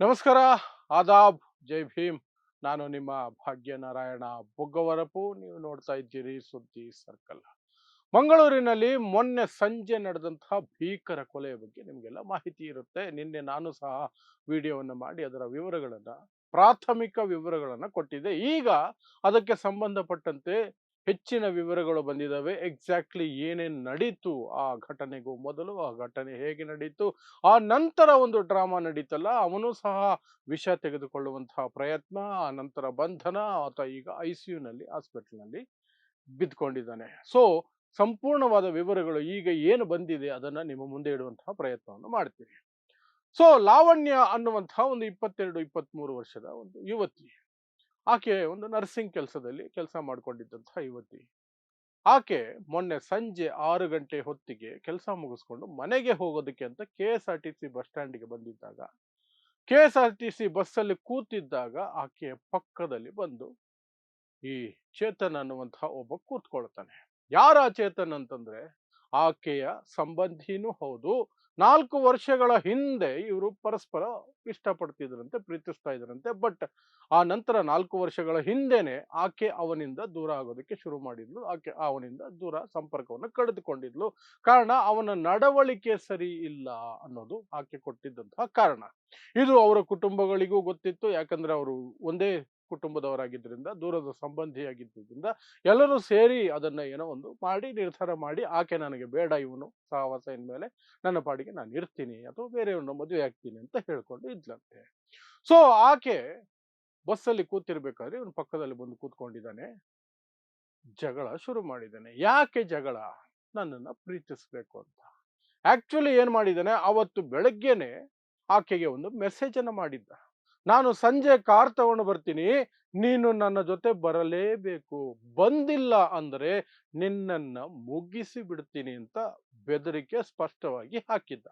ನಮಸ್ಕಾರ, ಆದಾಬ್, ಜೈ ಭೀಮ್. ನಾನು ನಿಮ್ಮ ಭಾಗ್ಯನಾರಾಯಣ ಬೊಗ್ಗವರಪು. ನೀವು ನೋಡ್ತಾ ಇದ್ದೀರಿ ಸುದ್ದಿ ಸರ್ಕಲ್. ಮಂಗಳೂರಿನಲ್ಲಿ ಮೊನ್ನೆ ಸಂಜೆ ನಡೆದಂತಹ ಭೀಕರ ಕೊಲೆಯ ಬಗ್ಗೆ ನಿಮಗೆಲ್ಲ ಮಾಹಿತಿ ಇರುತ್ತೆ. ನಿನ್ನೆ ನಾನು ಸಹ ವಿಡಿಯೋವನ್ನು ಮಾಡಿ ಅದರ ಪ್ರಾಥಮಿಕ ವಿವರಗಳನ್ನು ಕೊಟ್ಟಿದ್ದೆ. ಈಗ ಅದಕ್ಕೆ ಸಂಬಂಧಪಟ್ಟಂತೆ ಹೆಚ್ಚಿನ ವಿವರಗಳು ಬಂದಿದ್ದಾವೆ. ಎಕ್ಸಾಕ್ಟ್ಲಿ ಏನೇನು ನಡೀತು ಆ ಘಟನೆಗೂ ಮೊದಲು, ಆ ಘಟನೆ ಹೇಗೆ ನಡೀತು, ಆ ನಂತರ ಒಂದು ಡ್ರಾಮಾ ನಡೀತಲ್ಲ, ಅವನು ಸಹ ವಿಷ ತೆಗೆದುಕೊಳ್ಳುವಂತಹ ಪ್ರಯತ್ನ, ಆ ನಂತರ ಬಂಧನ, ಆತ ಈಗ ICUನಲ್ಲಿ ಹಾಸ್ಪಿಟಲ್ನಲ್ಲಿ ಬಿದ್ದುಕೊಂಡಿದ್ದಾನೆ. ಸೊ ಸಂಪೂರ್ಣವಾದ ವಿವರಗಳು ಈಗ ಏನು ಬಂದಿದೆ ಅದನ್ನ ನಿಮ್ಮ ಮುಂದೆ ಇಡುವಂತಹ ಪ್ರಯತ್ನವನ್ನು ಮಾಡ್ತೀನಿ. ಸೊ ಲಾವಣ್ಯ ಅನ್ನುವಂತಹ ಒಂದು 22-23 ವರ್ಷದ ಒಂದು ಯುವತಿ. ಆಕೆ ಒಂದು ನರ್ಸಿಂಗ್ ಕೆಲಸದಲ್ಲಿ ಕೆಲಸ ಮಾಡ್ಕೊಂಡಿದ್ದಂತಹ ಯುವತಿ. ಆಕೆ ಮೊನ್ನೆ ಸಂಜೆ 6 ಗಂಟೆ ಹೊತ್ತಿಗೆ ಕೆಲಸ ಮುಗಿಸ್ಕೊಂಡು ಮನೆಗೆ ಹೋಗೋದಕ್ಕೆ ಅಂತ KSRTC ಬಸ್ ಸ್ಟ್ಯಾಂಡಿಗೆ ಬಂದಿದ್ದಾಗ, KSRTC ಬಸ್ಸಲ್ಲಿ ಕೂತಿದ್ದಾಗ ಆಕೆಯ ಪಕ್ಕದಲ್ಲಿ ಬಂದು ಈ ಚೇತನ್ ಅನ್ನುವಂತಹ ಒಬ್ಬ ಕೂತ್ಕೊಳ್ತಾನೆ. ಯಾರ ಚೇತನ್ ಅಂತಂದ್ರೆ ಆಕೆಯ ಸಂಬಂಧಿನೂ ಹೌದು. 4 ವರ್ಷಗಳ ಹಿಂದೆ ಇವರು ಪರಸ್ಪರ ಇಷ್ಟಪಡ್ತಿದ್ರಂತೆ, ಪ್ರೀತಿಸ್ತಾ ಇದ್ರಂತೆ. ಬಟ್ ಆ ನಂತರ 4 ವರ್ಷಗಳ ಹಿಂದೆನೆ ಆಕೆ ಅವನಿಂದ ದೂರ ಆಗೋದಕ್ಕೆ ಶುರು ಮಾಡಿದ್ಲು. ಆಕೆ ಅವನಿಂದ ದೂರ ಸಂಪರ್ಕವನ್ನು ಕಡಿದುಕೊಂಡಿದ್ಲು. ಕಾರಣ ಅವನ ನಡವಳಿಕೆ ಸರಿ ಇಲ್ಲ ಅನ್ನೋದು ಆಕೆ ಕೊಟ್ಟಿದ್ದಂತಹ ಕಾರಣ. ಇದು ಅವರ ಕುಟುಂಬಗಳಿಗೂ ಗೊತ್ತಿತ್ತು. ಯಾಕಂದ್ರೆ ಅವರು ಒಂದೇ ಕುಟುಂಬದವರಾಗಿದ್ದರಿಂದ, ದೂರದ ಸಂಬಂಧಿಯಾಗಿದ್ದರಿಂದ ಎಲ್ಲರೂ ಸೇರಿ ಅದನ್ನ ಏನೋ ಒಂದು ಮಾಡಿ ನಿರ್ಧಾರ ಮಾಡಿ, ಆಕೆ ನನಗೆ ಬೇಡ ಇವನು ಸಹವಾಸ ಇನ್ಮೇಲೆ, ನನ್ನ ಪಾಡಿಗೆ ನಾನು ಇರ್ತೀನಿ ಅಥವಾ ಬೇರೆಯವ್ರನ್ನ ಮದುವೆ ಆಗ್ತೀನಿ ಅಂತ ಹೇಳ್ಕೊಂಡು ಇದ್ಲಂತೆ. ಸೊ ಆಕೆ ಬಸ್ಸಲ್ಲಿ ಕೂತಿರ್ಬೇಕಾದ್ರೆ ಇವನು ಪಕ್ಕದಲ್ಲಿ ಬಂದು ಕೂತ್ಕೊಂಡಿದ್ದಾನೆ. ಜಗಳ ಶುರು ಮಾಡಿದ್ದಾನೆ. ಯಾಕೆ ಜಗಳ? ನನ್ನನ್ನ ಪ್ರೀತಿಸ್ಬೇಕು ಅಂತ. ಆಕ್ಚುಲಿ ಏನ್ ಮಾಡಿದ್ದಾನೆ, ಅವತ್ತು ಬೆಳಗ್ಗೆನೆ ಆಕೆಗೆ ಒಂದು ಮೆಸೇಜ್ ಅನ್ನ ಮಾಡಿದ್ದ. ನಾನು ಸಂಜೆ ಕಾರ್ ತಗೊಂಡು ಬರ್ತೀನಿ, ನೀನು ನನ್ನ ಜೊತೆ ಬರಲೇಬೇಕು, ಬಂದಿಲ್ಲ ಅಂದ್ರೆ ನಿನ್ನನ್ನ ಮುಗಿಸಿ ಬಿಡ್ತೀನಿ ಅಂತ ಬೆದರಿಕೆ ಸ್ಪಷ್ಟವಾಗಿ ಹಾಕಿದ್ದ.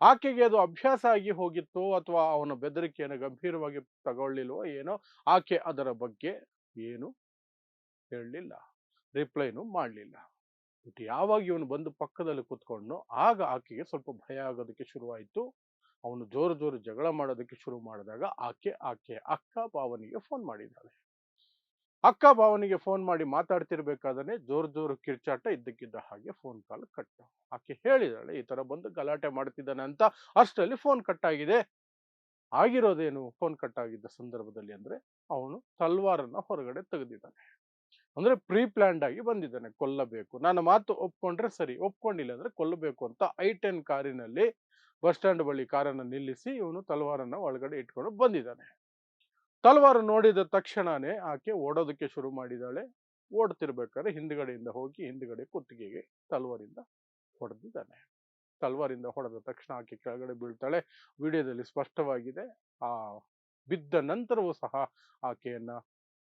ಆಕೆಗೆ ಅದು ಅಭ್ಯಾಸ ಆಗಿ ಹೋಗಿತ್ತು ಅಥವಾ ಅವನ ಬೆದರಿಕೆಯನ್ನು ಗಂಭೀರವಾಗಿ ತಗೊಳ್ಳಿಲ್ವೋ ಏನೋ. ಆಕೆ ಅದರ ಬಗ್ಗೆ ಏನು ಹೇಳಲಿಲ್ಲ, ರಿಪ್ಲೈನು ಮಾಡಲಿಲ್ಲ. ಬಟ್ ಯಾವಾಗ ಇವನು ಬಂದು ಪಕ್ಕದಲ್ಲಿ ಕೂತ್ಕೊಂಡು, ಆಗ ಆಕೆಗೆ ಸ್ವಲ್ಪ ಭಯ ಆಗೋದಕ್ಕೆ ಶುರುವಾಯಿತು. ಅವನು ಜೋರು ಜೋರು ಜಗಳ ಮಾಡೋದಕ್ಕೆ ಶುರು ಮಾಡಿದಾಗ ಆಕೆ ಅಕ್ಕ ಭಾವನಿಗೆ ಫೋನ್ ಮಾಡಿದ್ದಾಳೆ. ಅಕ್ಕ ಭಾವನಿಗೆ ಫೋನ್ ಮಾಡಿ ಮಾತಾಡ್ತಿರ್ಬೇಕಾದ್ರೆ ಜೋರು ಜೋರು ಕಿರ್ಚಾಟ, ಇದ್ದಕ್ಕಿದ್ದ ಹಾಗೆ ಫೋನ್ ಕಾಲ್ ಕಟ್. ಆಕೆ ಹೇಳಿದಾಳೆ ಈ ತರ ಬಂದು ಗಲಾಟೆ ಮಾಡ್ತಿದ್ದಾನೆ ಅಂತ. ಅಷ್ಟರಲ್ಲಿ ಫೋನ್ ಕಟ್ ಆಗಿದೆ. ಆಗಿರೋದೇನು ಫೋನ್ ಕಟ್ ಆಗಿದ್ದ ಸಂದರ್ಭದಲ್ಲಿ ಅಂದ್ರೆ, ಅವನು ತಲ್ವಾರನ್ನ ಹೊರಗಡೆ ತೆಗೆದಿದ್ದಾನೆ. ಅಂದ್ರೆ ಪ್ರೀ ಪ್ಲಾನ್ಡ್ ಆಗಿ ಬಂದಿದ್ದಾನೆ, ಕೊಲ್ಲಬೇಕು, ನನ್ನ ಮಾತು ಒಪ್ಕೊಂಡ್ರೆ ಸರಿ, ಒಪ್ಕೊಂಡಿಲ್ಲ ಅಂದ್ರೆ ಕೊಲ್ಲಬೇಕು ಅಂತ I-10 ಕಾರಿನಲ್ಲಿ ಬಸ್ ಸ್ಟ್ಯಾಂಡ್ ಬಳಿ ಕಾರನ್ನು ನಿಲ್ಲಿಸಿ ಇವನು ತಲವಾರನ್ನ ಒಳಗಡೆ ಇಟ್ಕೊಂಡು ಬಂದಿದ್ದಾನೆ. ತಲವಾರು ನೋಡಿದ ತಕ್ಷಣನೇ ಆಕೆ ಓಡೋದಕ್ಕೆ ಶುರು ಮಾಡಿದಾಳೆ. ಓಡ್ತಿರ್ಬೇಕಾದ್ರೆ ಹಿಂದ್ಗಡೆಯಿಂದ ಹೋಗಿ ಹಿಂದ್ಗಡೆ ಕುತ್ತಿಗೆಗೆ ತಲವಾರಿಂದ ಹೊಡೆದಿದ್ದಾನೆ. ತಲವಾರಿಂದ ಹೊಡೆದ ತಕ್ಷಣ ಆಕೆ ಕೆಳಗಡೆ ಬೀಳ್ತಾಳೆ. ವಿಡಿಯೋದಲ್ಲಿ ಸ್ಪಷ್ಟವಾಗಿದೆ. ಆ ಬಿದ್ದ ನಂತರವೂ ಸಹ ಆಕೆಯನ್ನ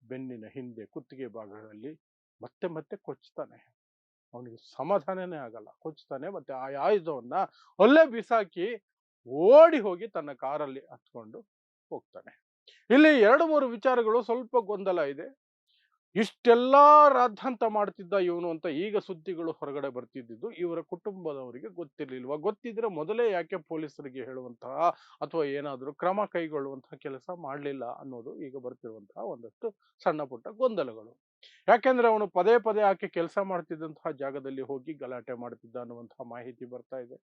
ಬೆನ್ನಿನ ಹಿಂದೆ ಕುತ್ತಿಗೆ ಭಾಗದಲ್ಲಿ ಮತ್ತೆ ಮತ್ತೆ ಕೊಚ್ತಾನೆ. ಅವನಿಗೆ ಸಮಾಧಾನನೇ ಆಗಲ್ಲ. ಕೊಚ್ತಾನೆ, ಮತ್ತೆ ಆ ಆಯುಧವನ್ನ ಅಲ್ಲೇ ಬಿಸಾಕಿ ಓಡಿ ಹೋಗಿ ತನ್ನ ಕಾರಲ್ಲಿ ಹತ್ಕೊಂಡು ಹೋಗ್ತಾನೆ. ಇಲ್ಲಿ 2-3 ವಿಚಾರಗಳು ಸ್ವಲ್ಪ ಗೊಂದಲ ಇದೆ. ಇಷ್ಟೆಲ್ಲಾ ರಾದ್ಧಾಂತ ಮಾಡ್ತಿದ್ದ ಇವನು ಅಂತ ಈಗ ಸುದ್ದಿಗಳು ಹೊರಗಡೆ ಬರ್ತಿದ್ದಿದ್ದು ಇವರ ಕುಟುಂಬದವರಿಗೆ ಗೊತ್ತಿರ್ಲಿಲ್ವಾ? ಗೊತ್ತಿದ್ರೆ ಮೊದಲೇ ಯಾಕೆ ಪೊಲೀಸರಿಗೆ ಹೇಳುವಂತಹ ಅಥವಾ ಏನಾದರೂ ಕ್ರಮ ಕೈಗೊಳ್ಳುವಂತಹ ಕೆಲಸ ಮಾಡಲಿಲ್ಲ ಅನ್ನೋದು ಈಗ ಬರ್ತಿರುವಂತಹ ಒಂದಷ್ಟು ಸಣ್ಣ ಪುಟ್ಟ ಗೊಂದಲಗಳು. ಯಾಕೆಂದ್ರೆ ಅವನು ಪದೇ ಪದೇ ಆಕೆ ಕೆಲಸ ಮಾಡ್ತಿದ್ದಂತಹ ಜಾಗದಲ್ಲಿ ಹೋಗಿ ಗಲಾಟೆ ಮಾಡ್ತಿದ್ದ ಅನ್ನುವಂತಹ ಮಾಹಿತಿ ಬರ್ತಾ ಇದೆ.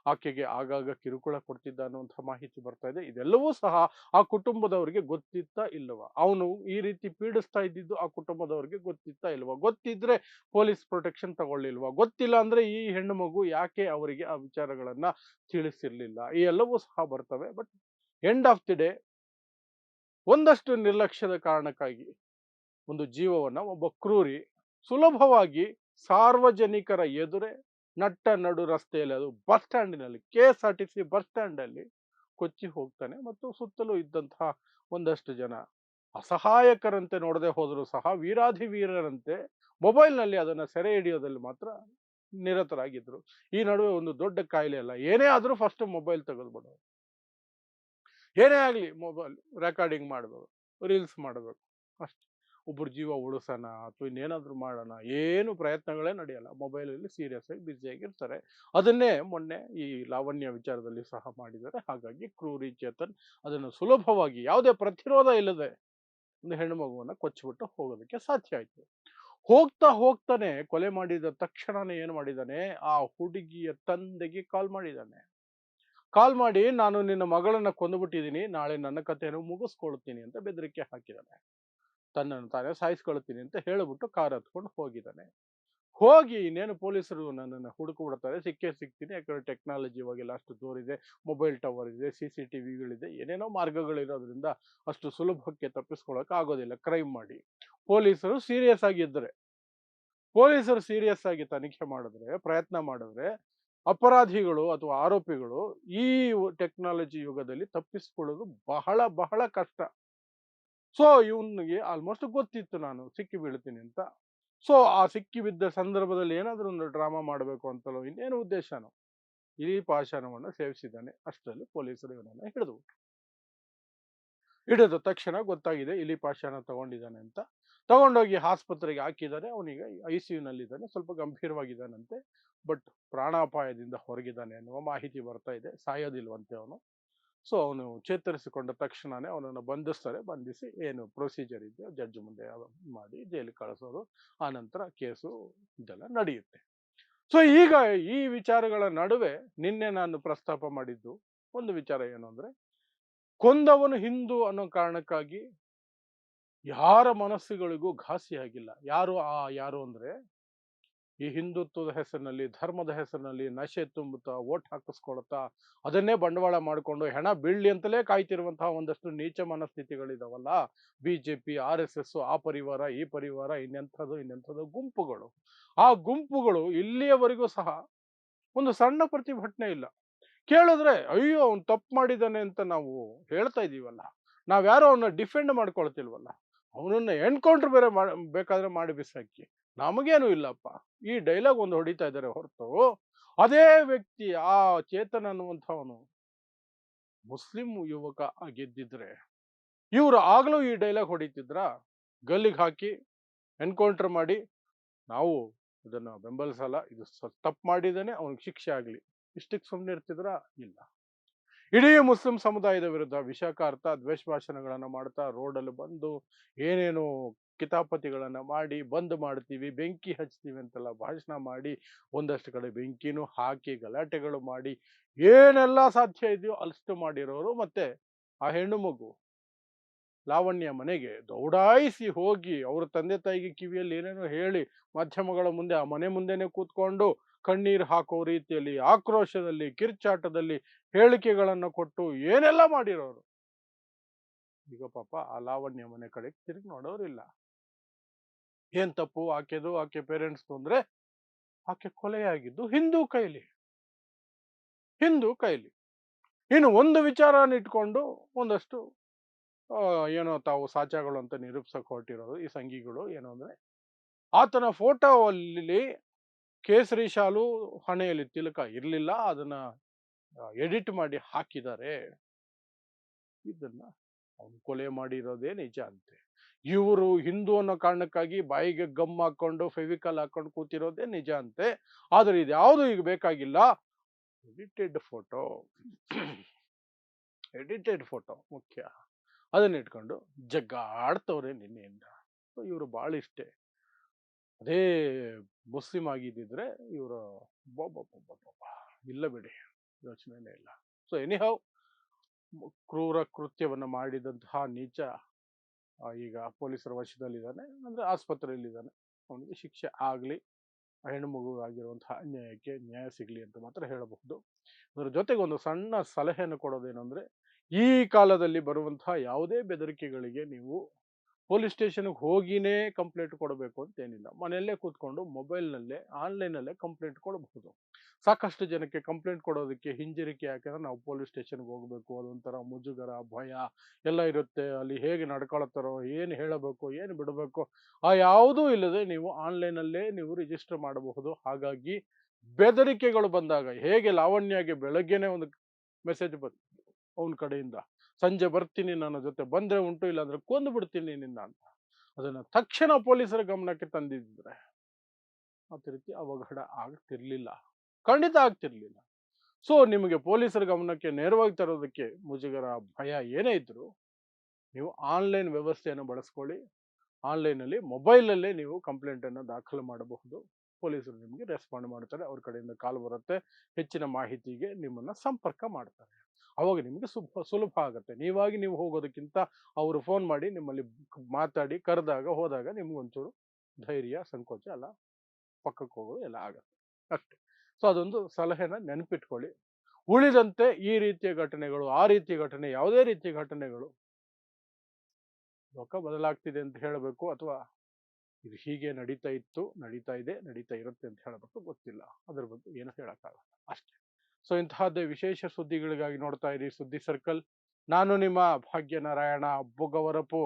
ಆಕೆಗೆ ಆಗಾಗ ಕಿರುಕುಳ ಕೊಡ್ತಿದ್ದ ಅನ್ನುವಂತಹ ಮಾಹಿತಿ ಬರ್ತಾ ಇದೆ. ಇದೆಲ್ಲವೂ ಸಹ ಆ ಕುಟುಂಬದವರಿಗೆ ಗೊತ್ತಿತ್ತಾ ಇಲ್ಲವಾ? ಅವನು ಈ ರೀತಿ ಪೀಡಿಸ್ತಾ ಇದ್ದಿದ್ದು ಆ ಕುಟುಂಬದವರಿಗೆ ಗೊತ್ತಿತ್ತಾ ಇಲ್ವಾ? ಗೊತ್ತಿದ್ರೆ ಪೊಲೀಸ್ ಪ್ರೊಟೆಕ್ಷನ್ ತಗೊಳ್ಳಿಲ್ವಾ? ಗೊತ್ತಿಲ್ಲ ಅಂದ್ರೆ ಈ ಹೆಣ್ಣು ಮಗು ಯಾಕೆ ಅವರಿಗೆ ಆ ವಿಚಾರಗಳನ್ನ ತಿಳಿಸಿರ್ಲಿಲ್ಲ? ಈ ಎಲ್ಲವೂ ಸಹ ಬರ್ತವೆ. But end of the day ಒಂದಷ್ಟು ನಿರ್ಲಕ್ಷ್ಯದ ಕಾರಣಕ್ಕಾಗಿ ಒಂದು ಜೀವವನ್ನ ಒಬ್ಬ ಕ್ರೂರಿ ಸುಲಭವಾಗಿ ಸಾರ್ವಜನಿಕರ ಎದುರೇ ನಟ್ಟ ನಡು ರಸ್ತೆಯಲ್ಲಿ, ಅದು ಬಸ್ ಸ್ಟ್ಯಾಂಡಿನಲ್ಲಿ, KSRTC ಬಸ್ ಸ್ಟ್ಯಾಂಡ್ ಅಲ್ಲಿ ಕೊಚ್ಚಿ ಹೋಗ್ತಾನೆ. ಮತ್ತು ಸುತ್ತಲೂ ಇದ್ದಂತಹ ಒಂದಷ್ಟು ಜನ ಅಸಹಾಯಕರಂತೆ ನೋಡದೆ ಹೋದರೂ ಸಹ ವೀರಾಧಿ ವೀರರಂತೆ ಮೊಬೈಲ್ನಲ್ಲಿ ಅದನ್ನ ಸೆರೆ ಹಿಡಿಯೋದಲ್ಲಿ ಮಾತ್ರ ನಿರತರಾಗಿದ್ರು. ಈ ನಡುವೆ ಒಂದು ದೊಡ್ಡ ಕಾಯಿಲೆ ಅಲ್ಲ, ಏನೇ ಆದ್ರೂ ಫಸ್ಟ್ ಮೊಬೈಲ್ ತೆಗೆದ್ಬಿಡೋದು. ಏನೇ ಆಗ್ಲಿ ಮೊಬೈಲ್ ರೆಕಾರ್ಡಿಂಗ್ ಮಾಡಬೇಕು, ರೀಲ್ಸ್ ಮಾಡಬೇಕು ಅಷ್ಟೇ. ಒಬ್ಬರ ಜೀವ ಉಳಿಸೋಣ ಅಥವಾ ಇನ್ನೇನಾದರೂ ಮಾಡೋಣ, ಏನು ಪ್ರಯತ್ನಗಳೇ ನಡೆಯಲ್ಲ. ಮೊಬೈಲಲ್ಲಿ ಸೀರಿಯಸ್ ಆಗಿ ಬ್ಯುಸಿಯಾಗಿರ್ತಾರೆ. ಅದನ್ನೇ ಮೊನ್ನೆ ಈ ಲಾವಣ್ಯ ವಿಚಾರದಲ್ಲಿ ಸಹ ಮಾಡಿದ್ದಾರೆ. ಹಾಗಾಗಿ ಕ್ರೂರಿ ಚೇತನ್ ಅದನ್ನು ಸುಲಭವಾಗಿ ಯಾವುದೇ ಪ್ರತಿರೋಧ ಇಲ್ಲದೆ ಒಂದು ಹೆಣ್ಣು ಮಗುವನ್ನ ಕೊಚ್ಚಿಬಿಟ್ಟು ಹೋಗೋದಕ್ಕೆ ಸಾಧ್ಯ ಆಯ್ತು. ಹೋಗ್ತಾ ಹೋಗ್ತಾನೆ ಕೊಲೆ ಮಾಡಿದ ತಕ್ಷಣನೇ ಏನು ಮಾಡಿದ್ದಾನೆ, ಆ ಹುಡುಗಿಯ ತಂದೆಗೆ ಕಾಲ್ ಮಾಡಿದ್ದಾನೆ. ಕಾಲ್ ಮಾಡಿ ನಾನು ನಿನ್ನ ಮಗಳನ್ನ ಕೊಂದುಬಿಟ್ಟಿದ್ದೀನಿ, ನಾಳೆ ನನ್ನ ಕಥೆಯನ್ನು ಮುಗಿಸ್ಕೊಳ್ತೀನಿ ಅಂತ ಬೆದರಿಕೆ ಹಾಕಿದ್ದಾನೆ. ತನ್ನನ್ನು ತಾನೇ ಸಾಯಿಸ್ಕೊಳ್ತೀನಿ ಅಂತ ಹೇಳಿಬಿಟ್ಟು ಕಾರ್ ಹತ್ಕೊಂಡು ಹೋಗಿದ್ದಾನೆ. ಹೋಗಿ ಇನ್ನೇನು ಪೊಲೀಸರು ನನ್ನನ್ನು ಹುಡುಕ್ಬಿಡ್ತಾರೆ, ಸಿಕ್ಕೇ ಸಿಗ್ತೀನಿ. ಯಾಕಂದ್ರೆ ಟೆಕ್ನಾಲಜಿ ಇವಾಗೆಲ್ಲ ಅಷ್ಟು ದೂರಿದೆ, ಮೊಬೈಲ್ ಟವರ್ ಇದೆ, CCTVಗಳಿದೆ, ಏನೇನೋ ಮಾರ್ಗಗಳಿರೋದ್ರಿಂದ ಅಷ್ಟು ಸುಲಭಕ್ಕೆ ತಪ್ಪಿಸ್ಕೊಳ್ಳೋಕೆ ಆಗೋದಿಲ್ಲ ಕ್ರೈಮ್ ಮಾಡಿ. ಪೊಲೀಸರು ಸೀರಿಯಸ್ ಆಗಿದ್ದರೆ, ಪೊಲೀಸರು ಸೀರಿಯಸ್ ಆಗಿ ತನಿಖೆ ಮಾಡಿದ್ರೆ, ಪ್ರಯತ್ನ ಮಾಡಿದ್ರೆ, ಅಪರಾಧಿಗಳು ಅಥವಾ ಆರೋಪಿಗಳು ಈ ಟೆಕ್ನಾಲಜಿ ಯುಗದಲ್ಲಿ ತಪ್ಪಿಸ್ಕೊಳ್ಳೋದು ಬಹಳ ಬಹಳ ಕಷ್ಟ. ಸೊ ಇವನಿಗೆ ಆಲ್ಮೋಸ್ಟ್ ಗೊತ್ತಿತ್ತು ನಾನು ಸಿಕ್ಕಿ ಬೀಳ್ತೀನಿ ಅಂತ. ಸೊ ಆ ಸಿಕ್ಕಿ ಬಿದ್ದ ಸಂದರ್ಭದಲ್ಲಿ ಏನಾದರೂ ಒಂದು ಡ್ರಾಮಾ ಮಾಡಬೇಕು ಅಂತಲೋ ಇನ್ನೇನು ಉದ್ದೇಶನೋ ಇಡೀ ಪಾಷಾಣವನ್ನು ಸೇವಿಸಿದ್ದಾನೆ. ಅಷ್ಟರಲ್ಲಿ ಪೊಲೀಸರು ಇವನನ್ನು ಹಿಡಿದ ತಕ್ಷಣ ಗೊತ್ತಾಗಿದೆ ಇಲಿ ಪಾಷಾಣ ತಗೊಂಡಿದ್ದಾನೆ ಅಂತ. ತಗೊಂಡೋಗಿ ಆಸ್ಪತ್ರೆಗೆ ಹಾಕಿದ್ದಾರೆ. ಅವನಿಗೆ ICU ನಲ್ಲಿದ್ದಾನೆ, ಸ್ವಲ್ಪ ಗಂಭೀರವಾಗಿದ್ದಾನಂತೆ. ಬಟ್ ಪ್ರಾಣಾಪಾಯದಿಂದ ಹೊರಗಿದ್ದಾನೆ ಅನ್ನುವ ಮಾಹಿತಿ ಬರ್ತಾ ಇದೆ. ಸಾಯೋದಿಲ್ವಂತೆ ಅವನು. ಸೊ ಅವನು ಚೇತರಿಸಿಕೊಂಡ ತಕ್ಷಣನೇ ಅವನನ್ನು ಬಂಧಿಸ್ತಾರೆ. ಬಂಧಿಸಿ ಏನು ಪ್ರೊಸೀಜರ್ ಇದೆಯೋ ಜಡ್ಜ್ ಮುಂದೆ ಮಾಡಿ ಜೈಲಿಗೆ ಕಳಿಸೋದು. ಆ ನಂತರ ಕೇಸು ಇದೆಲ್ಲ ನಡೆಯುತ್ತೆ. ಸೊ ಈಗ ಈ ವಿಚಾರಗಳ ನಡುವೆ ನಿನ್ನೆ ನಾನು ಪ್ರಸ್ತಾಪ ಮಾಡಿದ್ದು ಒಂದು ವಿಚಾರ ಏನು ಅಂದ್ರೆ, ಕೊಂದವನು ಹಿಂದೂ ಅನ್ನೋ ಕಾರಣಕ್ಕಾಗಿ ಯಾರ ಮನಸ್ಸುಗಳಿಗೂ ಘಾಸಿಯಾಗಿಲ್ಲ. ಯಾರು ಅಂದ್ರೆ, ಈ ಹಿಂದುತ್ವದ ಹೆಸರಿನಲ್ಲಿ, ಧರ್ಮದ ಹೆಸರಿನಲ್ಲಿ ನಶೆ ತುಂಬುತ್ತಾ ಓಟ್ ಹಾಕಿಸ್ಕೊಳ್ತಾ ಅದನ್ನೇ ಬಂಡವಾಳ ಮಾಡಿಕೊಂಡು ಹೆಣ ಬೀಳ್ಲಿ ಅಂತಲೇ ಕಾಯ್ತಿರುವಂತಹ ಒಂದಷ್ಟು ನೀಚ ಮನಸ್ಥಿತಿಗಳಿದಾವಲ್ಲ, BJP, RSS, ಆ ಪರಿವಾರ ಈ ಪರಿವಾರ, ಇನ್ನೆಂಥದ್ದು ಗುಂಪುಗಳು. ಆ ಗುಂಪುಗಳು ಇಲ್ಲಿಯವರೆಗೂ ಸಹ ಒಂದು ಸಣ್ಣ ಪ್ರತಿಭಟನೆ ಇಲ್ಲ. ಕೇಳಿದ್ರೆ ಅಯ್ಯೋ ಅವ್ನು ತಪ್ಪು ಮಾಡಿದ್ದಾನೆ ಅಂತ ನಾವು ಹೇಳ್ತಾ ಇದೀವಲ್ಲ, ನಾವ್ಯಾರೋ ಅವನ್ನ ಡಿಫೆಂಡ್ ಮಾಡ್ಕೊಳ್ತಿಲ್ವಲ್ಲ, ಅವನನ್ನ ಎನ್ಕೌಂಟರ್ ಬೇರೆ ಬೇಕಾದ್ರೆ ಮಾಡಿ ಬಿಸಾಕಿ, ನಮಗೇನು ಇಲ್ಲಪ್ಪ, ಈ ಡೈಲಾಗ್ ಒಂದು ಹೊಡಿತಾ ಇದ್ದಾರೆ ಹೊರತು, ಅದೇ ವ್ಯಕ್ತಿ ಆ ಚೇತನ್ ಅನ್ನುವಂಥವನು ಮುಸ್ಲಿಂ ಯುವಕ ಆಗಿದ್ದಿದ್ರೆ ಇವರು ಆಗ್ಲೂ ಈ ಡೈಲಾಗ್ ಹೊಡಿತಿದ್ರ? ಗಲ್ಲಿಗೆ ಹಾಕಿ ಎನ್ಕೌಂಟರ್ ಮಾಡಿ ನಾವು ಇದನ್ನ ಬೆಂಬಲಿಸಲ್ಲ, ಇದು ತಪ್ಪು ಮಾಡಿದ್ದಾನೆ, ಅವನಿಗೆ ಶಿಕ್ಷೆ ಆಗ್ಲಿ, ಇಷ್ಟಕ್ಕೆ ಸುಮ್ಮನೆ ಇರ್ತಿದ್ರ? ಇಲ್ಲ. ಇಡೀ ಮುಸ್ಲಿಂ ಸಮುದಾಯದ ವಿರುದ್ಧ ವಿಷಕಾರ್ಥ ದ್ವೇಷ ಭಾಷಣಗಳನ್ನ ಮಾಡ್ತಾ ರೋಡಲ್ಲಿ ಬಂದು ಏನೇನು ಕಿತಾಪತಿಗಳನ್ನ ಮಾಡಿ ಬಂದ್ ಮಾಡ್ತೀವಿ, ಬೆಂಕಿ ಹಚ್ತೀವಿ ಅಂತೆಲ್ಲ ಭಾಷಣ ಮಾಡಿ, ಒಂದಷ್ಟು ಕಡೆ ಬೆಂಕಿನೂ ಹಾಕಿ ಗಲಾಟೆಗಳು ಮಾಡಿ ಏನೆಲ್ಲ ಸಾಧ್ಯ ಇದೆಯೋ ಅಷ್ಟು ಮಾಡಿರೋರು. ಮತ್ತೆ ಆ ಹೆಣ್ಣು ಮಗು ಲಾವಣ್ಯ ಮನೆಗೆ ದೌಡಾಯಿಸಿ ಹೋಗಿ ಅವ್ರ ತಂದೆ ತಾಯಿಗೆ ಕಿವಿಯಲ್ಲಿ ಏನೇನೋ ಹೇಳಿ ಮಾಧ್ಯಮಗಳ ಮುಂದೆ ಆ ಮನೆ ಮುಂದೆನೆ ಕೂತ್ಕೊಂಡು ಕಣ್ಣೀರು ಹಾಕೋ ರೀತಿಯಲ್ಲಿ ಆಕ್ರೋಶದಲ್ಲಿ ಕಿರ್ಚಾಟದಲ್ಲಿ ಹೇಳಿಕೆಗಳನ್ನು ಕೊಟ್ಟು ಏನೆಲ್ಲ ಮಾಡಿರೋರು. ಈಗ ಪಾಪ ಆ ಲಾವಣ್ಯ ಮನೆ ಕಡೆ ತಿರುಗಿ ನೋಡೋರಿಲ್ಲ. ಏನ್ ತಪ್ಪು ಆಕೆದು, ಆಕೆ ಪೇರೆಂಟ್ಸ್ ಅಂದ್ರೆ ಆಕೆ ಕೊಲೆಯಾಗಿದ್ದು ಹಿಂದೂ ಕೈಲಿ. ಇನ್ನು ಒಂದು ವಿಚಾರನ ಇಟ್ಕೊಂಡು ಒಂದಷ್ಟು ಏನೋ ತಾವು ಸಾಚಾಗಳು ಅಂತ ನಿರೂಪಿಸಕ್ ಹೊರಟಿರೋದು ಈ ಸಂಘಿಗಳು. ಏನು ಅಂದ್ರೆ, ಆತನ ಫೋಟೋ ಅಲ್ಲಿ ಕೇಸರಿ ಶಾಲು, ಹಣೆಯಲ್ಲಿ ತಿಲಕ ಇರ್ಲಿಲ್ಲ, ಅದನ್ನ ಎಡಿಟ್ ಮಾಡಿ ಹಾಕಿದ್ದಾರೆ. ಇದನ್ನ ಅವನು ಕೊಲೆ ಮಾಡಿರೋದೇ ನಿಜ ಅಂತೆ. ಇವರು ಹಿಂದೂ ಅನ್ನೋ ಕಾರಣಕ್ಕಾಗಿ ಬಾಯಿಗೆ ಗಮ್ ಹಾಕೊಂಡು ಫೆವಿಕಲ್ ಹಾಕೊಂಡು ಕೂತಿರೋದೇ ನಿಜ ಅಂತೆ. ಆದ್ರೆ ಇದ್ಯಾವುದು ಈಗ ಬೇಕಾಗಿಲ್ಲ, ಎಡಿಟೆಡ್ ಫೋಟೋ ಮುಖ್ಯ. ಅದನ್ನ ಇಟ್ಕೊಂಡು ಜಗ್ಗಾಡ್ತವ್ರೆ ನಿನ್ನೆಯಿಂದ. ಇವರು ಬಾಳ ಇಷ್ಟೇ. ಅದೇ ಮುಸ್ಲಿಂ ಆಗಿದ್ದಿದ್ರೆ ಇವರು ಇಲ್ಲ ಬಿಡಿ, ಯೋಚನೆನೇ ಇಲ್ಲ. ಸೊ ಎನಿಹೌ, ಕ್ರೂರ ಕೃತ್ಯವನ್ನ ಮಾಡಿದಂತಹ ನೀಚ ಈಗ ಪೊಲೀಸರ ವಶದಲ್ಲಿದ್ದಾನೆ, ಅಂದ್ರೆ ಆಸ್ಪತ್ರೆಯಲ್ಲಿದ್ದಾನೆ. ಅವನಿಗೆ ಶಿಕ್ಷೆ ಆಗ್ಲಿ, ಹೆಣ್ಣು ಮಗು ಆಗಿರುವಂತಹ ಅನ್ಯಾಯಕ್ಕೆ ನ್ಯಾಯ ಸಿಗ್ಲಿ ಅಂತ ಮಾತ್ರ ಹೇಳಬಹುದು. ಅದರ ಜೊತೆಗೆ ಒಂದು ಸಣ್ಣ ಸಲಹೆಯನ್ನು ಕೊಡೋದೇನೆಂದ್ರೆ, ಈ ಕಾಲದಲ್ಲಿ ಬರುವಂತಹ ಯಾವುದೇ ಬೆದರಿಕೆಗಳಿಗೆ ನೀವು ಪೊಲೀಸ್ ಸ್ಟೇಷನ್ಗೆ ಹೋಗಿನೇ ಕಂಪ್ಲೇಂಟ್ ಕೊಡಬೇಕು ಅಂತೇನಿಲ್ಲ. ಮನೆಯಲ್ಲೇ ಕೂತ್ಕೊಂಡು ಮೊಬೈಲ್ನಲ್ಲೇ ಆನ್ಲೈನಲ್ಲೇ ಕಂಪ್ಲೇಂಟ್ ಕೊಡಬಹುದು. ಸಾಕಷ್ಟು ಜನಕ್ಕೆ ಕಂಪ್ಲೇಂಟ್ ಕೊಡೋದಕ್ಕೆ ಹಿಂಜರಿಕೆ, ಯಾಕಂದ್ರೆ ನಾವು ಪೊಲೀಸ್ ಸ್ಟೇಷನ್ಗೆ ಹೋಗ್ಬೇಕು, ಅದೊಂಥರ ಮುಜುಗರ, ಭಯ ಎಲ್ಲ ಇರುತ್ತೆ. ಅಲ್ಲಿ ಹೇಗೆ ನಡ್ಕೊಳತ್ತಾರೋ, ಏನು ಹೇಳಬೇಕು, ಏನು ಬಿಡಬೇಕು, ಆ ಯಾವುದೂ ಇಲ್ಲದೆ ನೀವು ಆನ್ಲೈನಲ್ಲೇ ನೀವು ರಿಜಿಸ್ಟರ್ ಮಾಡಬಹುದು. ಹಾಗಾಗಿ ಬೆದರಿಕೆಗಳು ಬಂದಾಗ, ಹೇಗೆ ಲಾವಣ್ಯಗೆ ಬೆಳಗ್ಗೆನೆ ಒಂದು ಮೆಸೇಜ್ ಬಂತು ಅವನ ಕಡೆಯಿಂದ, ಸಂಜೆ ಬರ್ತೀನಿ ನನ್ನ ಜೊತೆ, ಬಂದ್ರೆ ಉಂಟು, ಇಲ್ಲಾಂದ್ರೆ ಕೊಂದು ಬಿಡ್ತೀನಿ ನಿನ್ನ ಅಂತ. ಅದನ್ನ ತಕ್ಷಣ ಪೊಲೀಸರ ಗಮನಕ್ಕೆ ತಂದಿದ್ರೆ ಅದೇ ರೀತಿ ಅವಘಡ ಆಗ್ತಿರ್ಲಿಲ್ಲ, ಖಂಡಿತ ಆಗ್ತಿರ್ಲಿಲ್ಲ. ಸೊ ನಿಮಗೆ ಪೊಲೀಸರ ಗಮನಕ್ಕೆ ನೇರವಾಗಿ ತರೋದಕ್ಕೆ ಮುಜುಗರ, ಭಯ ಏನೇ ಇದ್ರು ನೀವು ಆನ್ಲೈನ್ ವ್ಯವಸ್ಥೆಯನ್ನು ಬಳಸ್ಕೊಳ್ಳಿ. ಆನ್ಲೈನಲ್ಲಿ ಮೊಬೈಲಲ್ಲೇ ನೀವು ಕಂಪ್ಲೇಂಟನ್ನು ದಾಖಲು ಮಾಡಬಹುದು. ಪೊಲೀಸರು ನಿಮಗೆ ರೆಸ್ಪಾಂಡ್ ಮಾಡ್ತಾರೆ, ಅವ್ರ ಕಡೆಯಿಂದ ಕಾಲ್ ಬರುತ್ತೆ, ಹೆಚ್ಚಿನ ಮಾಹಿತಿಗೆ ನಿಮ್ಮನ್ನು ಸಂಪರ್ಕ ಮಾಡ್ತಾರೆ. ಅವಾಗ ನಿಮಗೆ ಸುಲಭ ಆಗುತ್ತೆ. ನೀವಾಗಿ ನೀವು ಹೋಗೋದಕ್ಕಿಂತ ಅವರು ಫೋನ್ ಮಾಡಿ ನಿಮ್ಮಲ್ಲಿ ಮಾತಾಡಿ ಕರೆದಾಗ ಹೋದಾಗ ನಿಮ್ಗೊಂಚೂರು ಧೈರ್ಯ, ಸಂಕೋಚ ಎಲ್ಲ ಪಕ್ಕಕ್ಕೆ ಹೋಗೋದು ಎಲ್ಲ ಆಗುತ್ತೆ ಅಷ್ಟೇ. ಸೊ ಅದೊಂದು ಸಲಹೆನ ನೆನಪಿಟ್ಕೊಳ್ಳಿ. ಉಳಿದಂತೆ ಈ ರೀತಿಯ ಘಟನೆಗಳು, ಆ ರೀತಿಯ ಘಟನೆ, ಯಾವುದೇ ರೀತಿಯ ಘಟನೆಗಳು ಲೋಕ ಬದಲಾಗ್ತಿದೆ ಅಂತ ಹೇಳಬೇಕು, ಅಥವಾ ಇದು ಹೀಗೆ ನಡೀತಾ ಇತ್ತು, ನಡೀತಾ ಇದೆ, ನಡೀತಾ ಇರುತ್ತೆ ಅಂತ ಹೇಳಬೇಕು, ಗೊತ್ತಿಲ್ಲ. ಅದ್ರ ಬಗ್ಗೆ ಏನು ಹೇಳಕ್ಕಾಗಲ್ಲ ಅಷ್ಟೇ. ಸೊ ಇಂತಹದ್ದೇ ವಿಶೇಷ ಸುದ್ದಿಗಳಿಗಾಗಿ ನೋಡ್ತಾ ಇರಿ ಸುದ್ದಿ ಸರ್ಕಲ್. ನಾನು ನಿಮ್ಮ ಭಾಗ್ಯನಾರಾಯಣ ಬೊಗವರಪು.